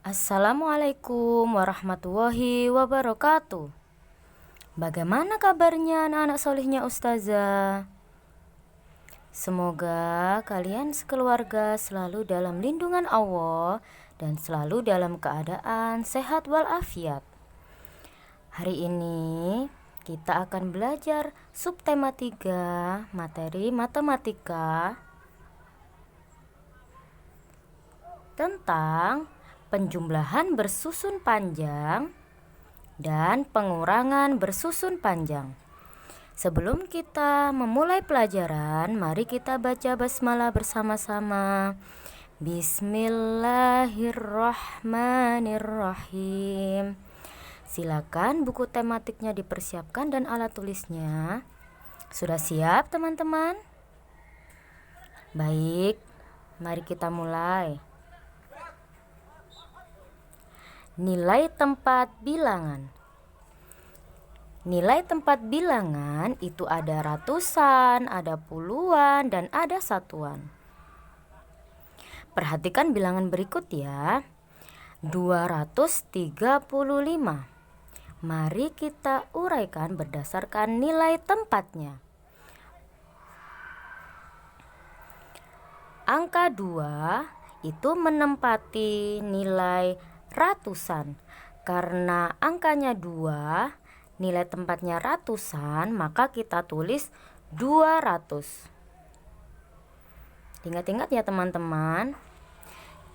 Assalamualaikum warahmatullahi wabarakatuh. Bagaimana kabarnya anak-anak solihnya Ustazah? Semoga kalian sekeluarga selalu dalam lindungan Allah dan selalu dalam keadaan sehat walafiat. Hari ini kita akan belajar subtema 3 materi matematika tentang penjumlahan bersusun panjang dan pengurangan bersusun panjang. Sebelum kita memulai pelajaran, mari kita baca basmalah bersama-sama. Bismillahirrahmanirrahim. Silakan buku tematiknya dipersiapkan dan alat tulisnya. Sudah siap teman-teman? Baik, mari kita mulai. Nilai tempat bilangan. Nilai tempat bilangan itu ada ratusan, ada puluhan, dan ada satuan. Perhatikan bilangan berikut ya. 235. Mari kita uraikan berdasarkan nilai tempatnya. Angka 2 itu menempati nilai ratusan. Karena angkanya 2, nilai tempatnya ratusan, maka kita tulis 200. Ingat-ingat ya teman-teman.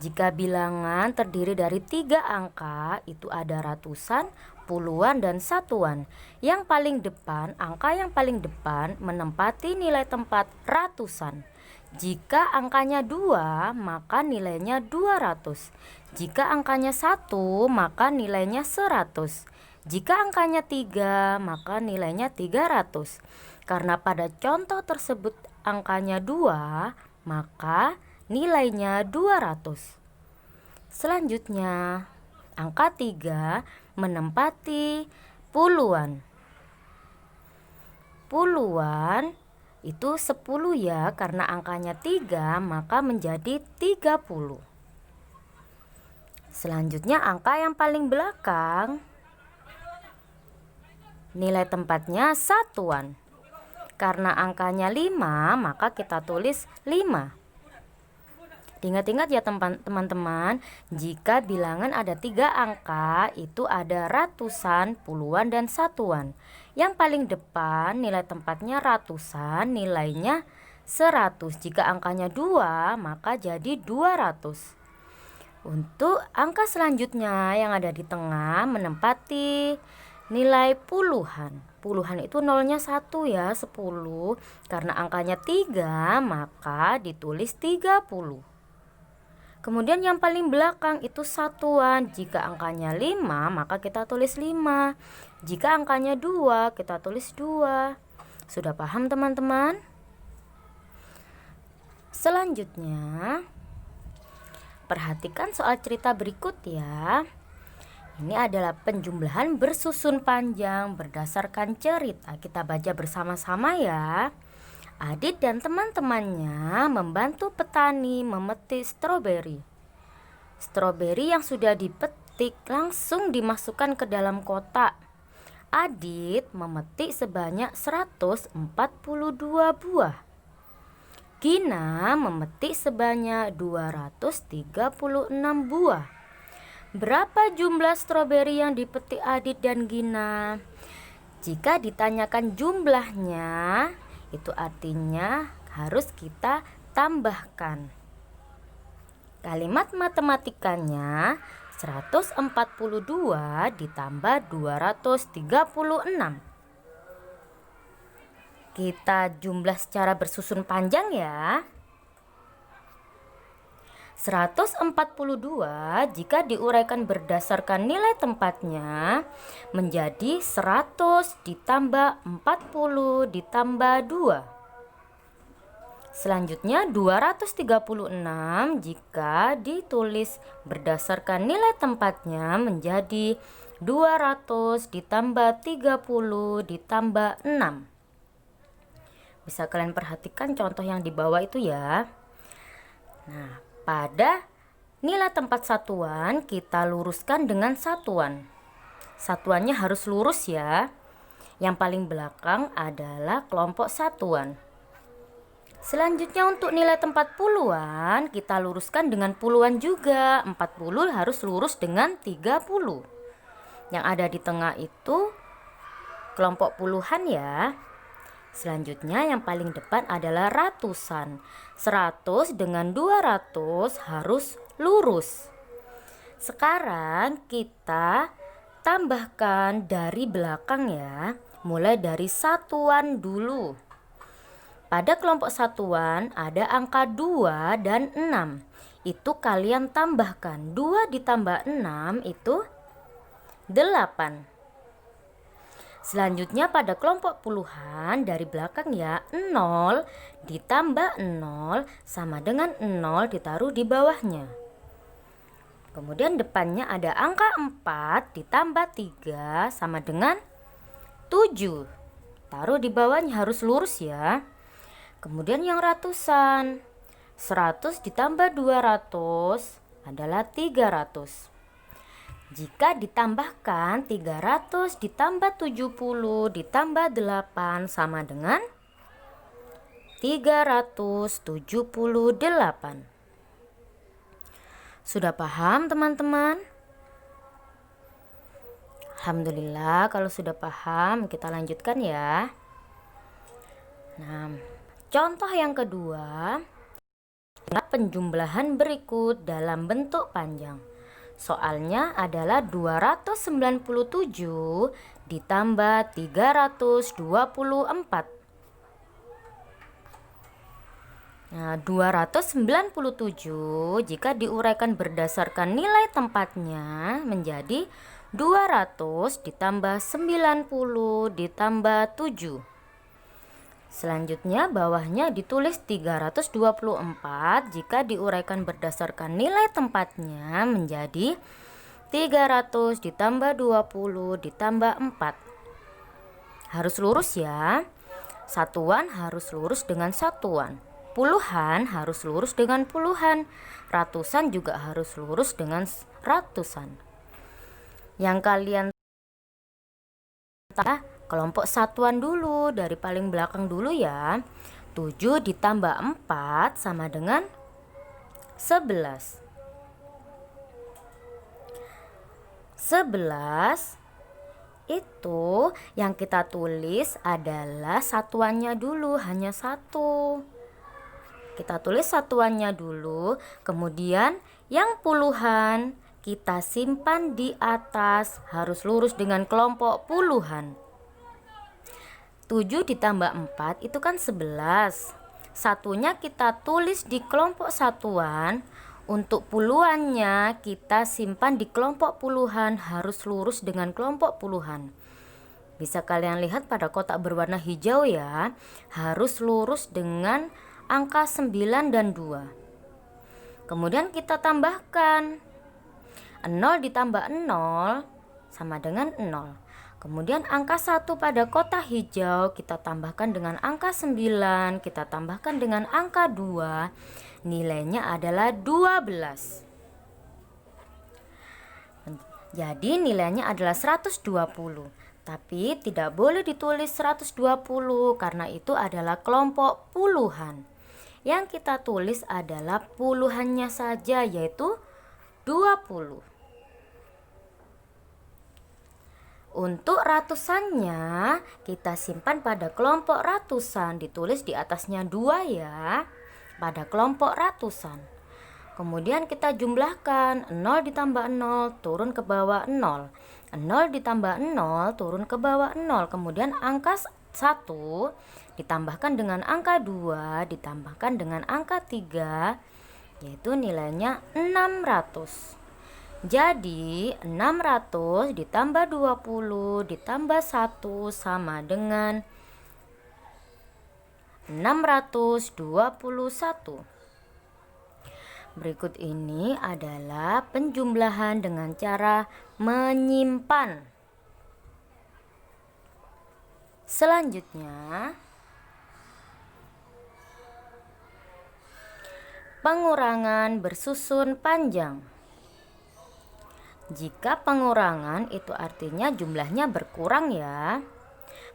Jika bilangan terdiri dari 3 angka, itu ada ratusan, puluhan, dan satuan. Yang paling depan, angka yang paling depan menempati nilai tempat ratusan. Jika angkanya 2, maka nilainya 200. Jika angkanya 1, maka nilainya 100. Jika angkanya 3, maka nilainya 300. Karena pada contoh tersebut angkanya 2, maka nilainya 200. Selanjutnya, angka 3 menempati puluhan. Puluhan itu 10 ya, karena angkanya 3 maka menjadi 30. Selanjutnya angka yang paling belakang, nilai tempatnya satuan. Karena angkanya 5 maka kita tulis 5. Ingat-ingat ya teman-teman, jika bilangan ada 3 angka, itu ada ratusan, puluhan, dan satuan. Yang paling depan nilai tempatnya ratusan, nilainya 100. Jika angkanya 2, maka jadi 200. Untuk angka selanjutnya yang ada di tengah menempati nilai puluhan. Puluhan itu nolnya 1 ya, 10. Karena angkanya 3, maka ditulis 30. Kemudian yang paling belakang itu satuan. Jika angkanya 5, maka kita tulis 5. Jika angkanya 2, kita tulis 2. Sudah paham teman-teman? Selanjutnya, perhatikan soal cerita berikut ya. Ini adalah penjumlahan bersusun panjang berdasarkan cerita. Kita baca bersama-sama ya. Adit dan teman-temannya membantu petani memetik stroberi. Stroberi yang sudah dipetik langsung dimasukkan ke dalam kotak. Adit memetik sebanyak 142 buah. Gina memetik sebanyak 236 buah. Berapa jumlah stroberi yang dipetik Adit dan Gina? Jika ditanyakan jumlahnya, itu artinya harus kita tambahkan. Kalimat matematikanya 142 ditambah 236. Kita jumlah secara bersusun panjang ya. 142 jika diuraikan berdasarkan nilai tempatnya menjadi 100 ditambah 40 ditambah 2. Selanjutnya 236 jika ditulis berdasarkan nilai tempatnya menjadi 200 ditambah 30 ditambah 6. Bisa kalian perhatikan contoh yang di bawah itu ya. Nah, pada Nilai tempat satuan kita luruskan dengan satuan. Satuannya harus lurus ya. Yang paling belakang adalah kelompok satuan. Selanjutnya untuk nilai tempat puluhan kita luruskan dengan puluhan juga. 40 harus lurus dengan 30. Yang ada di tengah itu kelompok puluhan ya. Selanjutnya yang paling depan adalah ratusan. 100 dengan 200 harus lurus. Sekarang kita tambahkan dari belakang ya. Mulai dari satuan dulu. Pada kelompok satuan ada angka 2 dan 6. Itu kalian tambahkan. 2 ditambah 6 itu 8. Selanjutnya pada kelompok puluhan dari belakang ya. 0 ditambah 0 sama dengan 0 ditaruh di bawahnya. Kemudian depannya ada angka 4 ditambah 3 sama dengan 7. Taruh di bawahnya harus lurus ya. Kemudian yang ratusan. 100 ditambah 200 adalah 300. Jika ditambahkan 300 ditambah 70 ditambah 8 sama dengan 378. Sudah paham teman-teman? Alhamdulillah kalau sudah paham, kita lanjutkan ya. Nah, contoh yang kedua, penjumlahan berikut dalam bentuk panjang. Soalnya adalah 297 ditambah 324. Nah, 297 jika diuraikan berdasarkan nilai tempatnya menjadi 200 ditambah 90 ditambah 7. Selanjutnya bawahnya ditulis 324 jika diuraikan berdasarkan nilai tempatnya menjadi 300 ditambah 20 ditambah 4. Harus lurus ya. Satuan harus lurus dengan satuan. Puluhan harus lurus dengan puluhan. Ratusan juga harus lurus dengan ratusan. Yang kalian kelompok satuan dulu, dari paling belakang dulu ya. 7 ditambah 4 sama dengan 11. 11 itu yang kita tulis adalah satuannya dulu, hanya satu. Kita tulis satuannya dulu, kemudian yang puluhan kita simpan di atas, harus lurus dengan kelompok puluhan. 7 ditambah 4 itu kan 11. Satunya kita tulis di kelompok satuan. Untuk puluhannya kita simpan di kelompok puluhan, harus lurus dengan kelompok puluhan. Bisa kalian lihat pada kotak berwarna hijau ya. Harus lurus dengan angka 9 dan 2. Kemudian kita tambahkan. 0 ditambah 0 sama dengan 0. Kemudian angka 1 pada kotak hijau kita tambahkan dengan angka 9, kita tambahkan dengan angka 2, nilainya adalah 12. Jadi nilainya adalah 120, tapi tidak boleh ditulis 120 karena itu adalah kelompok puluhan. Yang kita tulis adalah puluhannya saja, yaitu 20. Untuk ratusannya kita simpan pada kelompok ratusan, ditulis di atasnya 2 ya, pada kelompok ratusan. Kemudian kita jumlahkan, 0 ditambah 0 turun ke bawah 0, 0 ditambah 0 turun ke bawah 0. Kemudian angka 1 ditambahkan dengan angka 2 ditambahkan dengan angka 3, yaitu nilainya 600. Jadi 600 ditambah 20 ditambah 1 sama dengan 621. Berikut ini adalah penjumlahan dengan cara menyimpan. Selanjutnya Pengurangan bersusun panjang. Jika pengurangan itu artinya jumlahnya berkurang ya.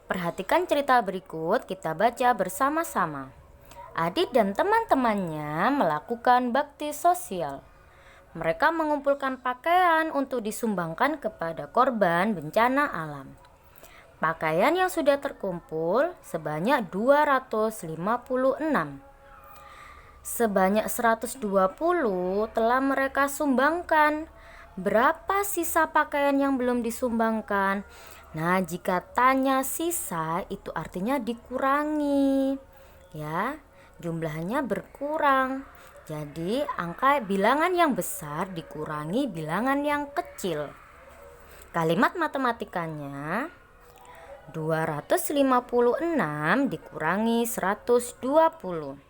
Perhatikan cerita berikut, kita baca bersama-sama. Adit dan teman-temannya melakukan bakti sosial. Mereka mengumpulkan pakaian untuk disumbangkan kepada korban bencana alam. Pakaian yang sudah terkumpul sebanyak 256. Sebanyak 120 telah mereka sumbangkan. Berapa sisa pakaian yang belum disumbangkan? Nah, jika tanya sisa itu artinya dikurangi. Ya, jumlahnya berkurang. Jadi, angka bilangan yang besar dikurangi bilangan yang kecil. Kalimat matematikanya 256 dikurangi 120.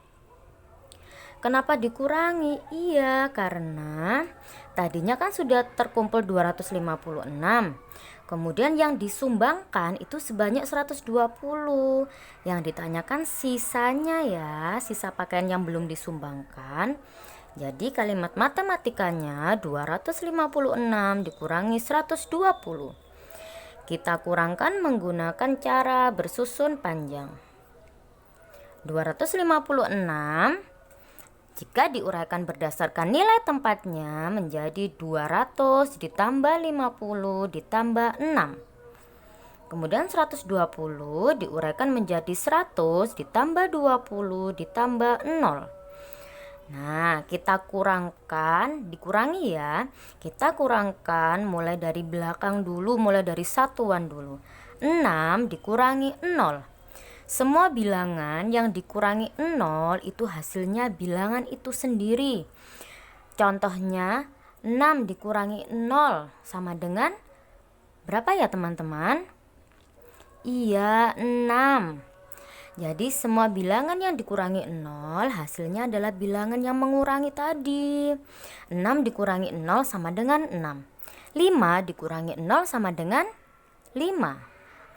Kenapa dikurangi? Iya, karena tadinya kan sudah terkumpul 256. Kemudian yang disumbangkan itu sebanyak 120. Yang ditanyakan sisanya ya, sisa pakaian yang belum disumbangkan. Jadi kalimat matematikanya 256 dikurangi 120. Kita kurangkan menggunakan cara bersusun panjang. 256 jika diuraikan berdasarkan nilai tempatnya menjadi 200 ditambah 50 ditambah 6. Kemudian 120 diuraikan menjadi 100 ditambah 20 ditambah 0. Nah, kita dikurangi ya. Kita kurangkan mulai dari belakang dulu, mulai dari satuan dulu. 6 dikurangi 0. Semua bilangan yang dikurangi 0 itu hasilnya bilangan itu sendiri. Contohnya 6 dikurangi 0 sama dengan berapa ya teman-teman? Iya, 6. Jadi semua bilangan yang dikurangi 0 hasilnya adalah bilangan yang mengurangi tadi. 6 dikurangi 0 sama dengan 6. 5 dikurangi 0 sama dengan 5.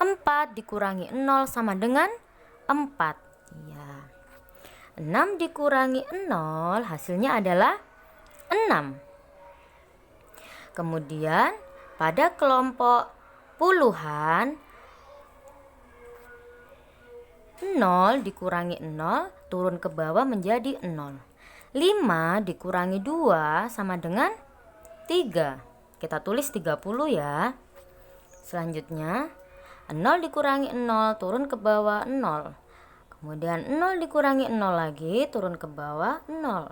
4 dikurangi 0 sama dengan 4. Ya. 6 dikurangi 0 hasilnya adalah 6. Kemudian pada kelompok puluhan 0 dikurangi 0 turun ke bawah menjadi 0. 5 dikurangi 2 sama dengan 3. Kita tulis 30 ya. Selanjutnya 0 dikurangi 0 turun ke bawah 0. Kemudian 0 dikurangi 0 lagi turun ke bawah 0.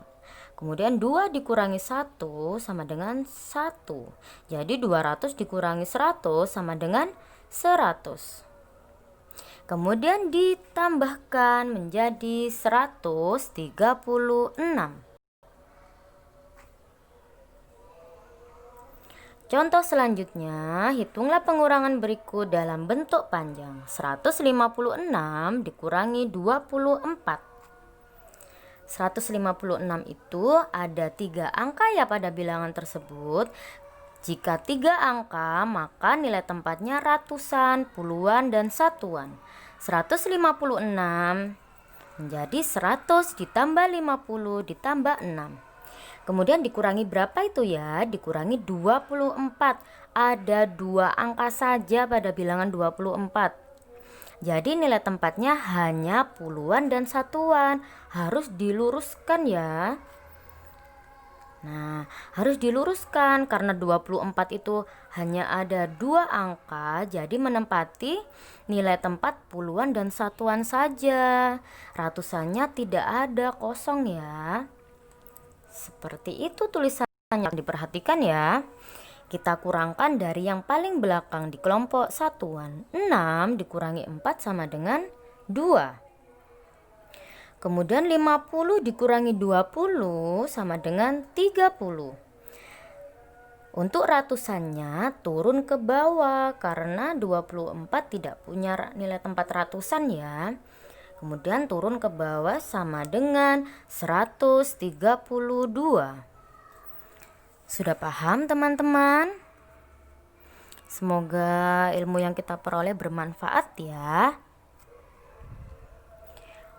Kemudian 2 dikurangi 1 sama dengan 1. Jadi 200 dikurangi 100 sama dengan 100. Kemudian ditambahkan menjadi 136. Contoh selanjutnya, hitunglah pengurangan berikut dalam bentuk panjang. 156 dikurangi 24. 156 itu ada 3 angka ya pada bilangan tersebut. Jika 3 angka, maka nilai tempatnya ratusan, puluhan, dan satuan. 156 menjadi 100 ditambah 50 ditambah 6. Kemudian dikurangi berapa itu ya? Dikurangi 24. Ada 2 angka saja pada bilangan 24. Jadi nilai tempatnya hanya puluhan dan satuan. Harus diluruskan ya. Nah, harus diluruskan karena 24 itu hanya ada 2 angka. Jadi menempati nilai tempat puluhan dan satuan saja. Ratusannya tidak ada, kosong ya. Seperti itu tulisannya, diperhatikan ya. Kita kurangkan dari yang paling belakang di kelompok satuan. 6 dikurangi 4 sama dengan 2. Kemudian 50 dikurangi 20 sama dengan 30. Untuk ratusannya turun ke bawah karena 24 tidak punya nilai tempat ratusan ya. Kemudian turun ke bawah sama dengan 132. Sudah paham teman-teman? Semoga ilmu yang kita peroleh bermanfaat ya.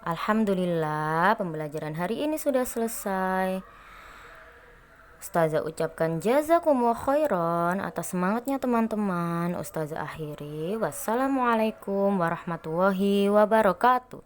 Alhamdulillah, pembelajaran hari ini sudah selesai. Ustazah ucapkan jazakumullah khairan atas semangatnya teman-teman. Ustazah akhiri. Wassalamualaikum warahmatullahi wabarakatuh.